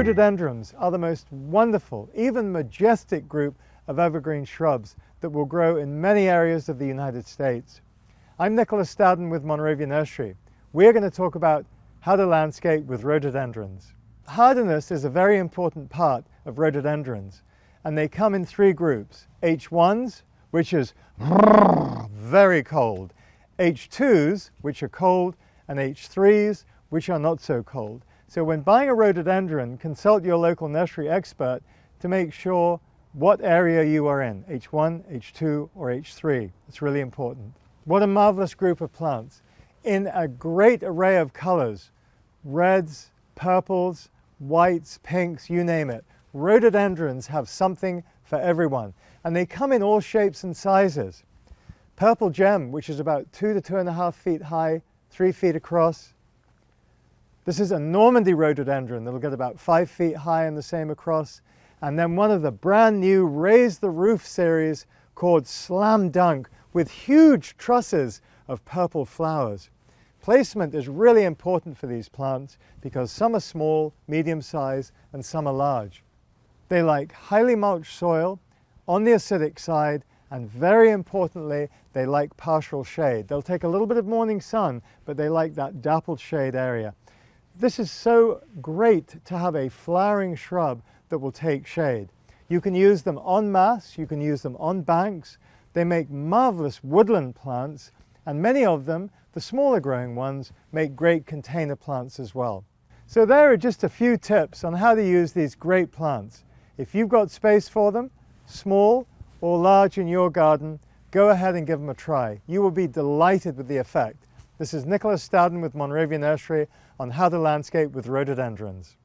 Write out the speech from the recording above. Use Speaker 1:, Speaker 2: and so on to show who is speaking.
Speaker 1: Rhododendrons are the most wonderful, even majestic group of evergreen shrubs that will grow in many areas of the United States. I'm Nicholas Stoughton with Monrovia Nursery. We're going to talk about how to landscape with rhododendrons. Hardiness is a very important part of rhododendrons, and they come in three groups. H1s, which is very cold, H2s, which are cold, and H3s, which are not so cold. So when buying a rhododendron, consult your local nursery expert to make sure what area you are in, H1, H2, or H3. It's really important. What a marvelous group of plants in a great array of colors, reds, purples, whites, pinks, you name it. Rhododendrons have something for everyone, and they come in all shapes and sizes. Purple gem, which is about 2 to 2.5 feet high, 3 feet across. This is a Normandy rhododendron that'll get about 5 feet high and the same across. And then one of the brand new Raise the Roof series called Slam Dunk with huge trusses of purple flowers. Placement is really important for these plants because some are small, medium size, and some are large. They like highly mulched soil, on the acidic side, and very importantly, they like partial shade. They'll take a little bit of morning sun, but they like that dappled shade area. This is so great to have a flowering shrub that will take shade. You can use them en masse, you can use them on banks. They make marvelous woodland plants, and many of them, the smaller growing ones, make great container plants as well. So there are just a few tips on how to use these great plants. If you've got space for them, small or large in your garden, go ahead and give them a try. You will be delighted with the effect. This is Nicholas Stoughton with Monrovia Nursery on how to landscape with rhododendrons.